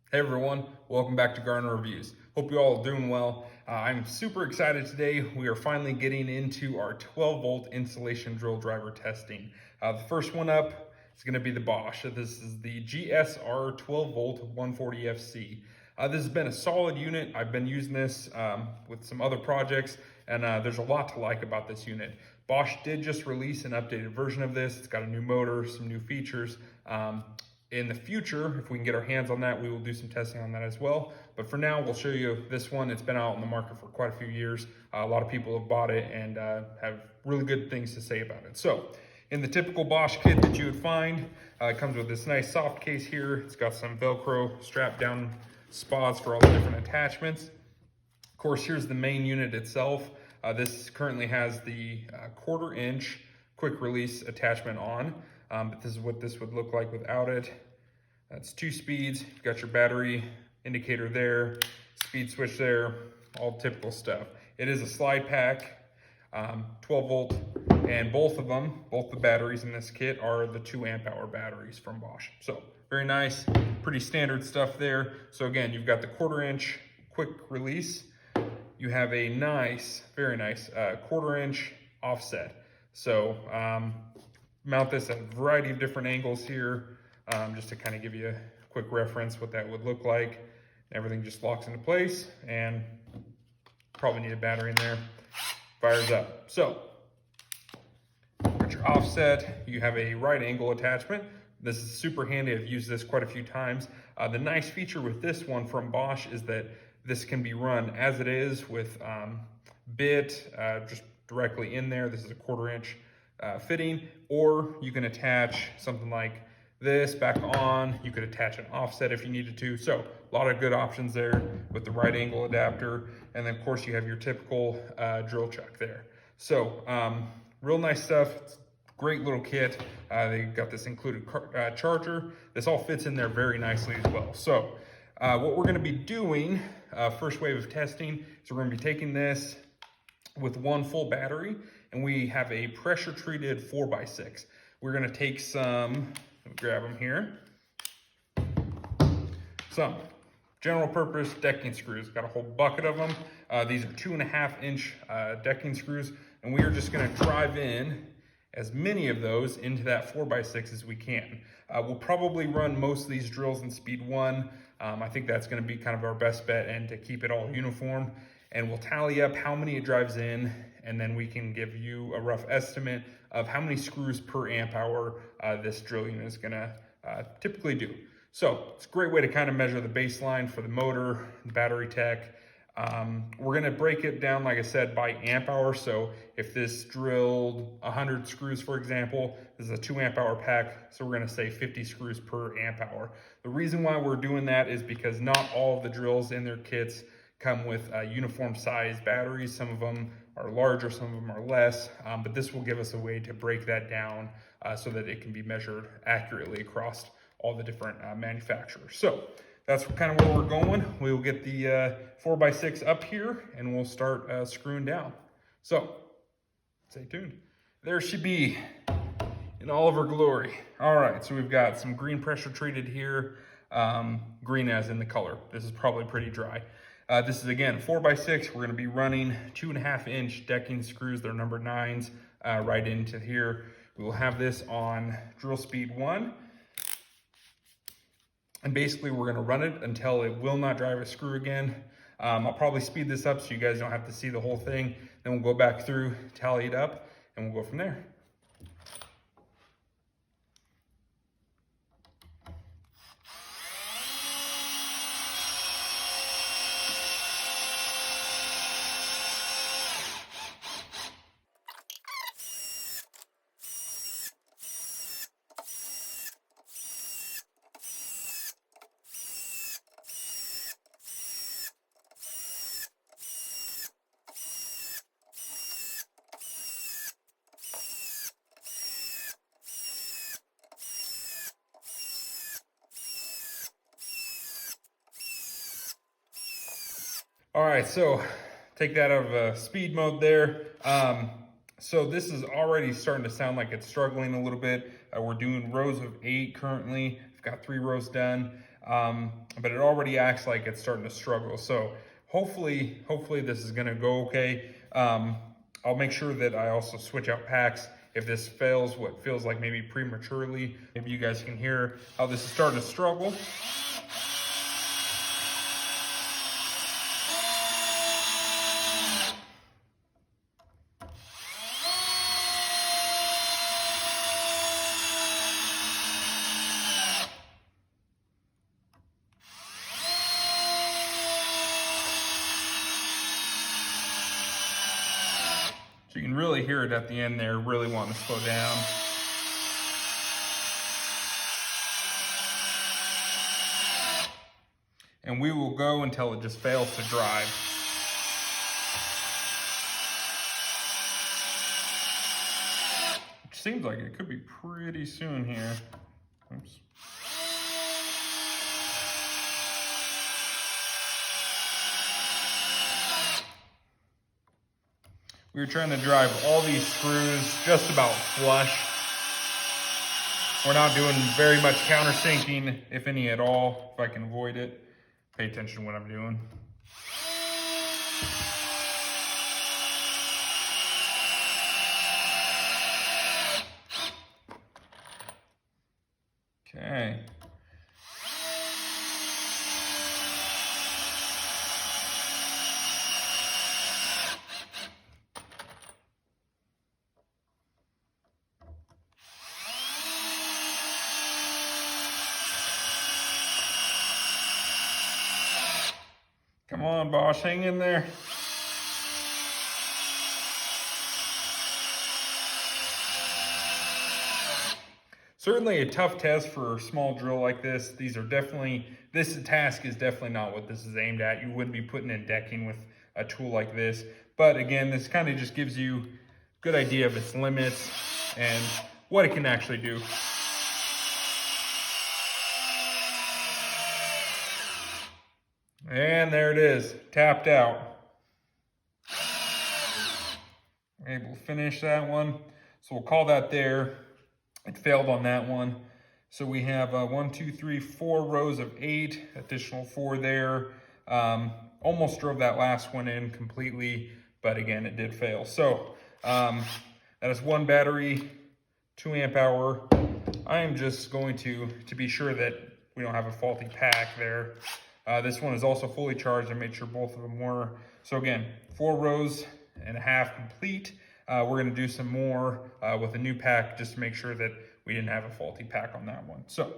Hey everyone, welcome back to Garner Reviews. Hope you all are doing well. I'm super excited today. We are finally getting into our 12 volt insulation drill driver testing. The first one up is going to be the Bosch. This is the GSR 12V 140 FC. This has been a solid unit. I've been using this with some other projects, and there's a lot to like about this unit. Bosch did just release an updated version of this. It's got a new motor, some new features. In the future, if we can get our hands on that, we will do some testing on that as well. But for now, we'll show you this one. It's been out in the market for quite a few years. A lot of people have bought it and have really good things to say about it. So in the typical Bosch kit that you would find, it comes with this nice soft case here. It's got some Velcro strap down spots for all the different attachments. Of course, here's the main unit itself. This currently has the 1/4 inch quick release attachment on. But this is what this would look like without it. That's 2 speeds. You've got your battery indicator there, speed switch there, all typical stuff. It is a slide pack, 12 volt, and both of them, both the batteries in this kit are the 2 amp hour batteries from Bosch. So very nice, pretty standard stuff there. So again, you've got the 1/4 inch quick release. You have a nice, very nice 1/4 inch offset. So mount this at a variety of different angles here, just to kind of give you a quick reference what that would look like. Everything just locks into place, and probably need a battery in there. Fires up. So, got your offset. You have a right angle attachment. This is super handy. I've used this quite a few times. The nice feature with this one from Bosch is that this can be run as it is with bit just directly in there. This is a 1/4 inch fitting, or you can attach something like this back on. You could attach an offset if you needed to. So a lot of good options there with the right angle adapter. And then of course you have your typical drill chuck there. So real nice stuff. It's great little kit. They got this included charger. This all fits in there very nicely as well. So what we're going to be doing, first wave of testing, is we're going to be taking this with 1 full battery, and we have a pressure treated 4x6. We're gonna take some, grab them here, some general purpose decking screws. Got a whole bucket of them. These are 2.5 inch decking screws, and we are just gonna drive in as many of those into that 4x6 as we can. We'll probably run most of these drills in speed 1. I think that's gonna be kind of our best bet, and to keep it all uniform. And we'll tally up how many it drives in, and then we can give you a rough estimate of how many screws per amp hour this drill unit is gonna typically do. So it's a great way to kind of measure the baseline for the motor, the battery tech. We're gonna break it down, like I said, by amp hour. So if this drilled 100 screws, for example, this is a 2 amp hour pack. So we're gonna say 50 screws per amp hour. The reason why we're doing that is because not all of the drills in their kits come with uniform size batteries. Some of them are larger, some of them are less, but this will give us a way to break that down so that it can be measured accurately across all the different manufacturers. So that's kind of where we're going. We'll get the 4x6 up here, and we'll start screwing down. So stay tuned. There she be in all of her glory. All right, so we've got some green pressure treated here, green as in the color. This is probably pretty dry. This is again 4x6. We're going to be running 2.5 inch decking screws. They're number 9s right into here. We will have this on drill speed 1. And basically we're going to run it until it will not drive a screw again. I'll probably speed this up so you guys don't have to see the whole thing. Then we'll go back through, tally it up, and we'll go from there. All right, so take that out of speed mode there. So this is already starting to sound like it's struggling a little bit. We're doing rows of 8 currently. I've got 3 rows done. but it already acts like it's starting to struggle. So hopefully this is gonna go okay. I'll make sure that I also switch out packs if this fails what feels like maybe prematurely. Maybe you guys can hear how this is starting to struggle. So you can really hear it at the end there, really wanting to slow down. And we will go until it just fails to drive. Which seems like it could be pretty soon here. Oops. We were trying to drive all these screws just about flush. We're not doing very much countersinking, if any at all, if I can avoid it. Pay attention to what I'm doing. Okay. Come on, Bosch, hang in there. Certainly a tough test for a small drill like this. This task is definitely not what this is aimed at. You wouldn't be putting in decking with a tool like this. But again, this kind of just gives you a good idea of its limits and what it can actually do. And there it is, tapped out. Able to finish that one. So we'll call that there. It failed on that one. So we have 1, 2, 3, 4 rows of 8, additional 4 there. Almost drove that last one in completely, but again, it did fail. So that is one battery, 2 amp hour. I am just going to be sure that we don't have a faulty pack there. This one is also fully charged. I made sure both of them were. So again, 4 rows and a half complete. We're gonna do some more with a new pack just to make sure that we didn't have a faulty pack on that one. So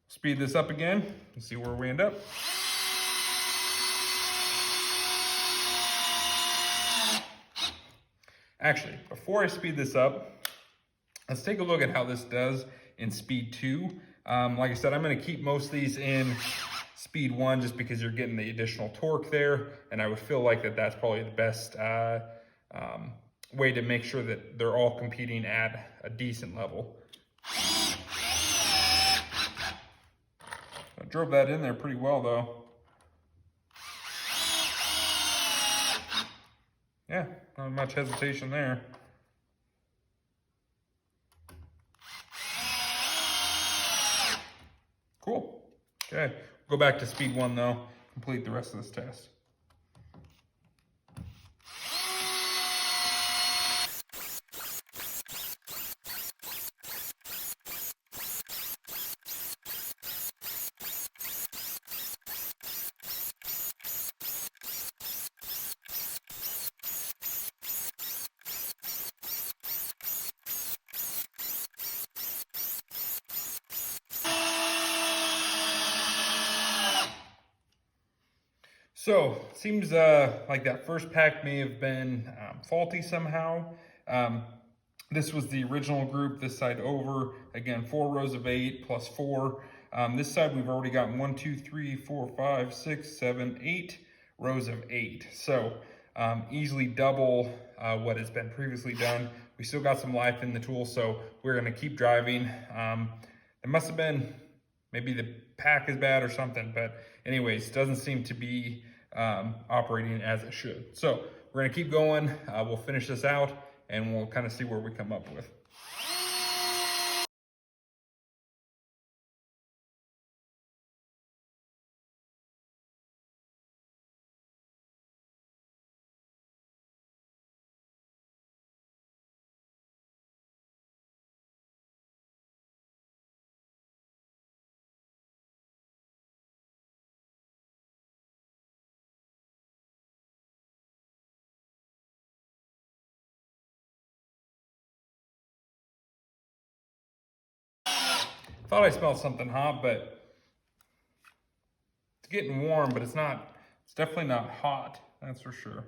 speed this up again and see where we end up. Actually, before I speed this up, let's take a look at how this does in speed 2. Like I said, I'm gonna keep most of these in speed 1 just because you're getting the additional torque there, and I would feel like that's probably the best way to make sure that they're all competing at a decent level. I drove that in there pretty well though. Yeah, not much hesitation there. Cool. Okay, go back to speed 1 though, complete the rest of this test. So, seems like that first pack may have been faulty somehow. This was the original group, this side over. Again, 4 rows of 8 plus 4. This side we've already got 1, 2, 3, 4, 5, 6, 7, 8 rows of 8. So, easily double what has been previously done. We still got some life in the tool, so we're gonna keep driving. It must have been, maybe the pack is bad or something, but anyways, doesn't seem to be operating as it should. So we're gonna keep going. We'll finish this out and we'll kind of see where we come up with. Thought I smelled something hot, but it's getting warm, but it's definitely not hot, that's for sure.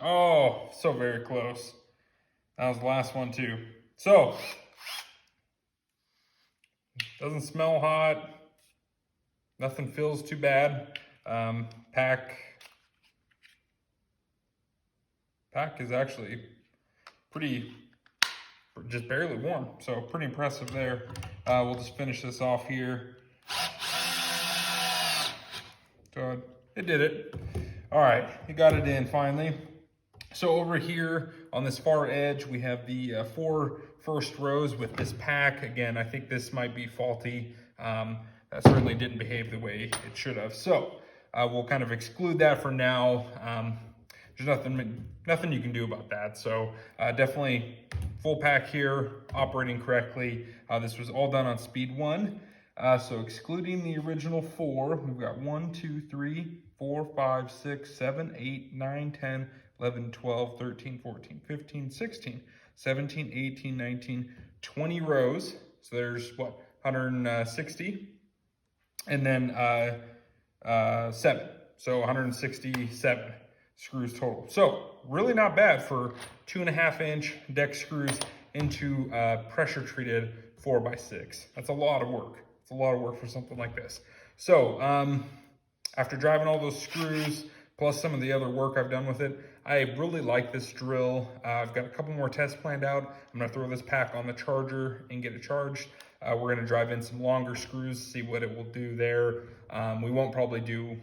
Oh, so very close. That was the last one too. So, doesn't smell hot. Nothing feels too bad. Pack is actually just barely warm. So pretty impressive there. We'll just finish this off here. So it did it. All right, you got it in finally. So over here on this far edge, we have the 4 first rows with this pack. Again, I think this might be faulty. That certainly didn't behave the way it should have. So we'll kind of exclude that for now. There's nothing you can do about that. So definitely full pack here, operating correctly. This was all done on speed 1. So excluding the original 4, we've got 1, 2, 3, 4, 5, 6, 7, 8, 9, 10, 11, 12, 13, 14, 15, 16, 17, 18, 19, 20 rows. So there's what, 160? And then 7. So 167 screws total. So really not bad for 2.5-inch deck screws into pressure treated 4x6. That's a lot of work. It's a lot of work for something like this. So after driving all those screws, plus some of the other work I've done with it, I really like this drill. I've got a couple more tests planned out. I'm gonna throw this pack on the charger and get it charged. We're gonna drive in some longer screws, see what it will do there. We won't probably do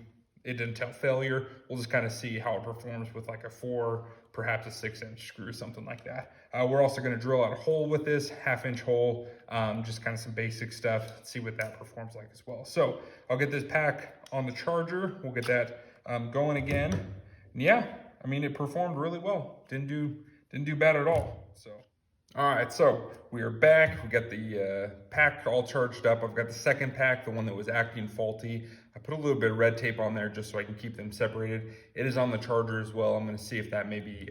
it until failure. We'll just kind of see how it performs with like a 4, perhaps a 6-inch screw, something like that. We're also gonna drill out a hole with this, 1/2-inch hole, just kind of some basic stuff, see what that performs like as well. So I'll get this pack on the charger. We'll get that going again. And yeah, I mean, it performed really well. Didn't do bad at all. So, all right, so we are back. We got the pack all charged up. I've got the second pack, the one that was acting faulty. I put a little bit of red tape on there just so I can keep them separated. It is on the charger as well. I'm gonna see if that maybe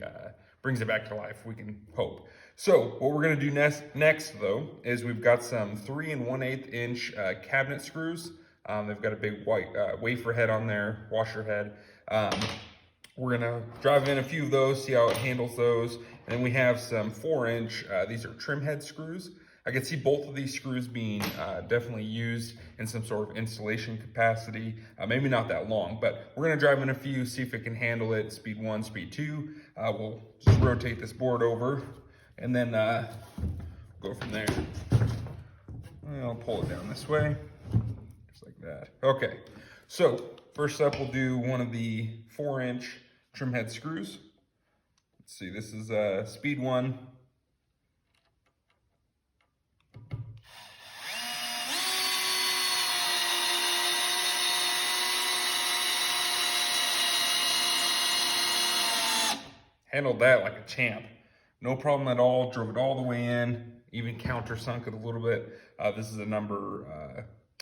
brings it back to life. We can hope. So what we're gonna do next though, is we've got some 3 1/8-inch cabinet screws. They've got a big white wafer head on there, washer head. We're gonna drive in a few of those, see how it handles those. And then we have some 4-inch, these are trim head screws. I can see both of these screws being definitely used in some sort of installation capacity. Maybe not that long, but we're gonna drive in a few, see if it can handle it. Speed 1, speed 2. We'll just rotate this board over and then go from there. I'll pull it down this way, just like that. Okay, so first up, we'll do one of the 4-inch trim head screws. Let's see, this is speed 1. Handled that like a champ. No problem at all, drove it all the way in, even countersunk it a little bit. This is a number,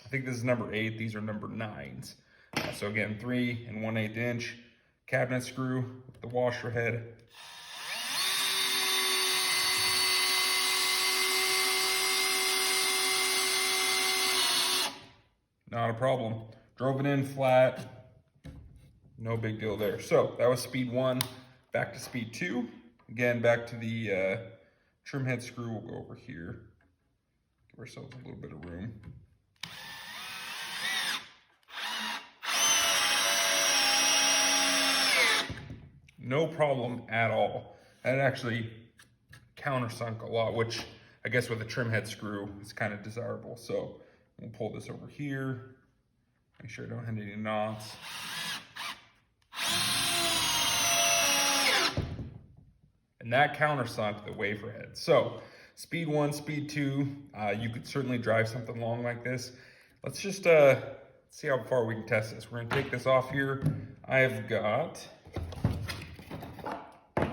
I think this is number 8, these are number 9s. So again, 3 1/8-inch cabinet screw with the washer head. Not a problem. Drove it in flat, no big deal there. So that was speed 1, back to speed 2. Again, back to the trim head screw. We'll go over here, give ourselves a little bit of room. No problem at all. And it actually countersunk a lot, which I guess with a trim head screw is kind of desirable. So we'll pull this over here, make sure I don't hit any knots. And that countersunk the wafer head. So speed 1, speed 2, you could certainly drive something long like this. Let's just see how far we can test this. We're gonna take this off here. I've got a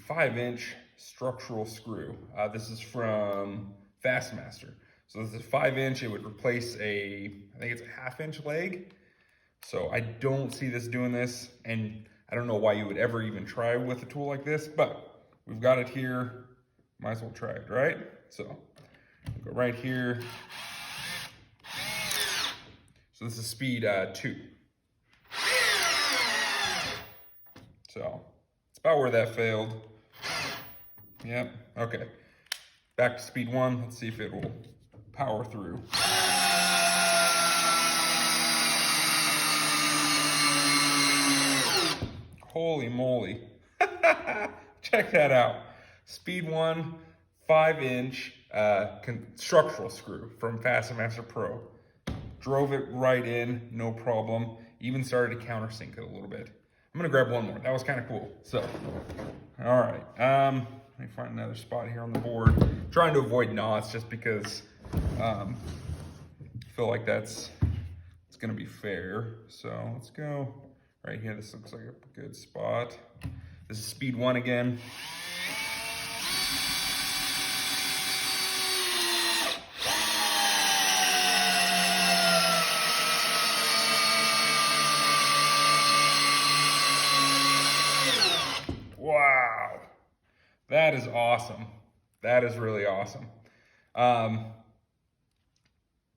5-inch structural screw. This is from Fastmaster. So this is 5-inch. It would replace I think it's a 1/2-inch leg. So I don't see this doing this, and I don't know why you would ever even try with a tool like this, but we've got it here. Might as well try it, right? So we'll go right here. So this is speed 2. So it's about where that failed. Yep, okay. Back to speed 1, let's see if it will power through. Holy moly. Check that out. Speed 1, 5-inch structural screw from Fastmaster Pro. Drove it right in, no problem. Even started to countersink it a little bit. I'm gonna grab one more. That was kind of cool. So, all right. Let me find another spot here on the board. I'm trying to avoid knots just because I feel like it's gonna be fair. So let's go right here. This looks like a good spot. This is speed 1 again. Wow, that is awesome. That is really awesome.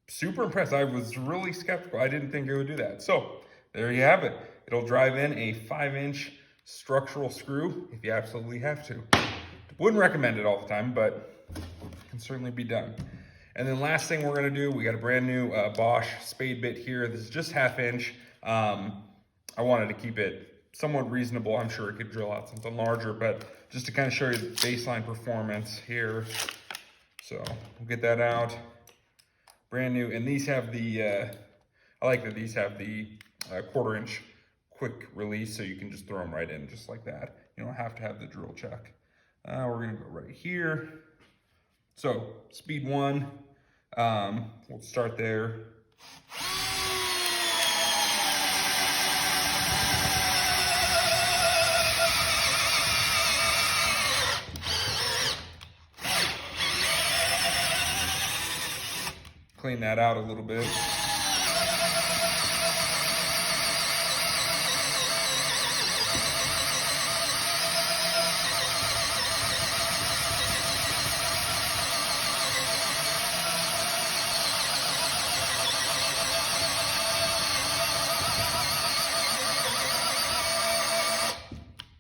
Super impressed. I was really skeptical. I didn't think it would do that. So there you have it. It'll drive in a 5-inch structural screw if you absolutely have to. Wouldn't recommend it all the time, but it can certainly be done. And then last thing we're gonna do, we got a brand new Bosch spade bit here. This is just 1/2-inch. I wanted to keep it somewhat reasonable. I'm sure it could drill out something larger, but just to kind of show you the baseline performance here. So we'll get that out. Brand new, and these have the, I like that these have the 1/4-inch quick release, so you can just throw them right in just like that. You don't have to have the drill chuck. We're gonna go right here. So speed 1, we'll start there. Clean that out a little bit.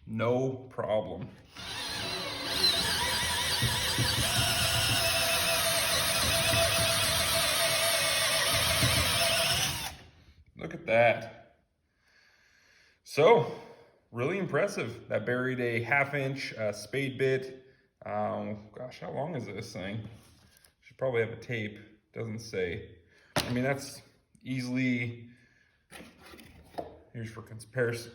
No problem. Look at that. So, really impressive. That buried a 1/2-inch spade bit. Gosh, how long is this thing? Should probably have a tape. Doesn't say. I mean, that's easily, here's for comparison,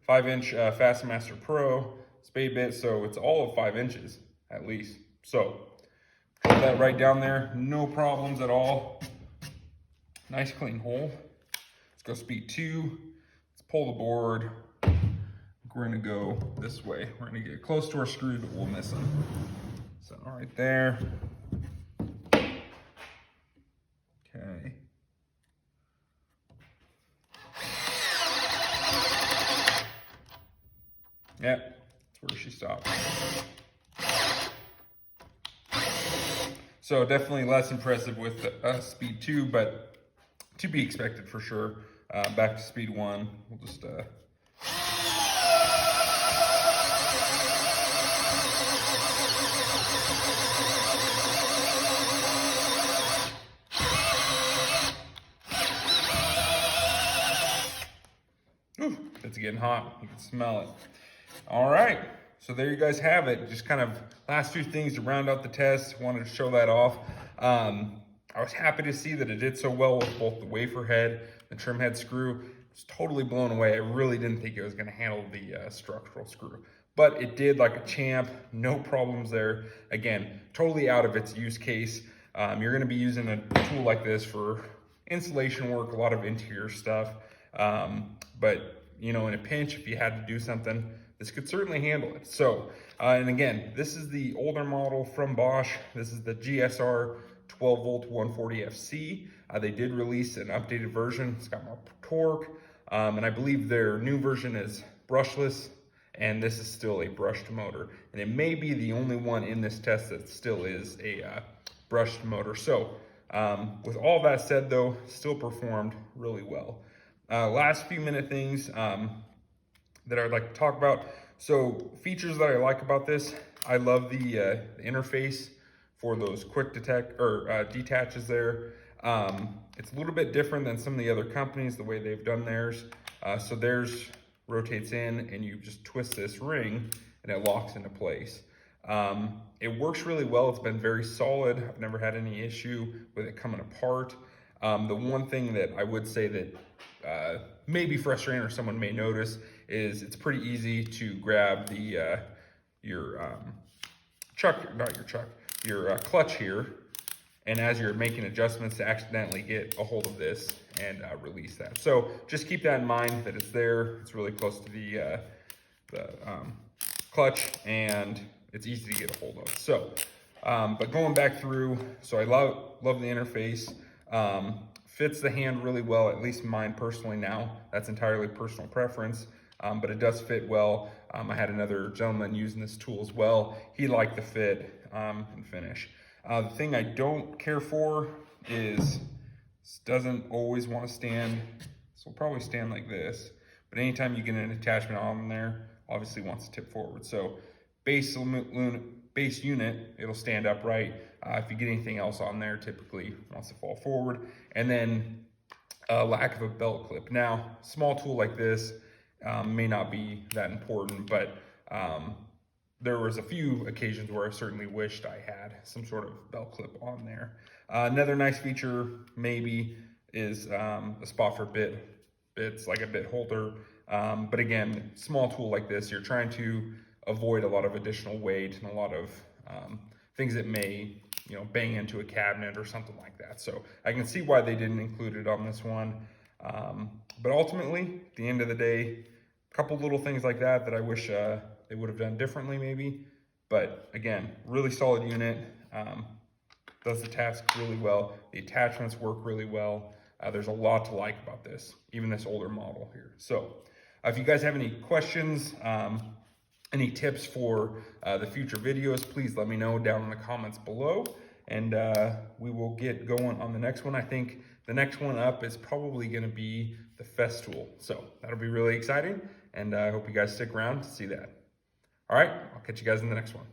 5-inch Fastmaster Pro spade bit, so it's all of 5 inches at least. So, put that right down there, no problems at all. Nice clean hole. Let's go speed 2. Let's pull the board. We're gonna go this way. We're gonna get close to our screws, but we'll miss them. So right there. Okay. Yep, that's where she stopped. So definitely less impressive with speed 2, but to be expected for sure. Back to speed 1. We'll just Ooh, it's getting hot. You can smell it. All right, so there you guys have it. Just kind of last few things to round out the test. Wanted to show that off. I was happy to see that it did so well with both the wafer head, the trim head screw. I was totally blown away. I really didn't think it was gonna handle the structural screw, but it did like a champ, no problems there. Again, totally out of its use case. You're gonna be using a tool like this for installation work, a lot of interior stuff. But you know, in a pinch, if you had to do something, this could certainly handle it. So, and again, this is the older model from Bosch. This is the GSR 12V-140 They did release an updated version. It's got more torque, and I believe their new version is brushless, and this is still a brushed motor. And it may be the only one in this test that still is a brushed motor. So with all that said though, still performed really well. Last few minute things that I'd like to talk about. So features that I like about this, I love the interface for those quick detect or detaches there. It's a little bit different than some of the other companies, the way they've done theirs. So theirs rotates in and you just twist this ring and it locks into place. It works really well. It's been very solid. I've never had any issue with it coming apart. The one thing that I would say that may be frustrating or someone may notice is it's pretty easy to grab the your clutch here, and as you're making adjustments, to accidentally get a hold of this and release that. So just keep that in mind that it's there. It's really close to the clutch, and it's easy to get a hold of. So, but going back through, so I love the interface. Fits the hand really well, at least mine personally now. That's entirely personal preference, but it does fit well. I had another gentleman using this tool as well. He liked the fit and finish. The thing I don't care for is this doesn't always want to stand. This will probably stand like this, but anytime you get an attachment on there, obviously wants to tip forward. So base unit, it'll stand upright. If you get anything else on there, typically wants to fall forward. And then lack of a belt clip. Now, small tool like this may not be that important, but there was a few occasions where I certainly wished I had some sort of belt clip on there. Another nice feature maybe is a spot for bits, like a bit holder. But again, small tool like this, you're trying to avoid a lot of additional weight and a lot of things that may, you know, bang into a cabinet or something like that. So I can see why they didn't include it on this one. But ultimately, at the end of the day, a couple little things like that that I wish they would have done differently maybe. But again, really solid unit. Does the task really well. The attachments work really well. There's a lot to like about this, even this older model here. So if you guys have any questions, any tips for the future videos, please let me know down in the comments below, and we will get going on the next one. I think the next one up is probably going to be the Festool, so that'll be really exciting, and I hope you guys stick around to see that. All right, I'll catch you guys in the next one.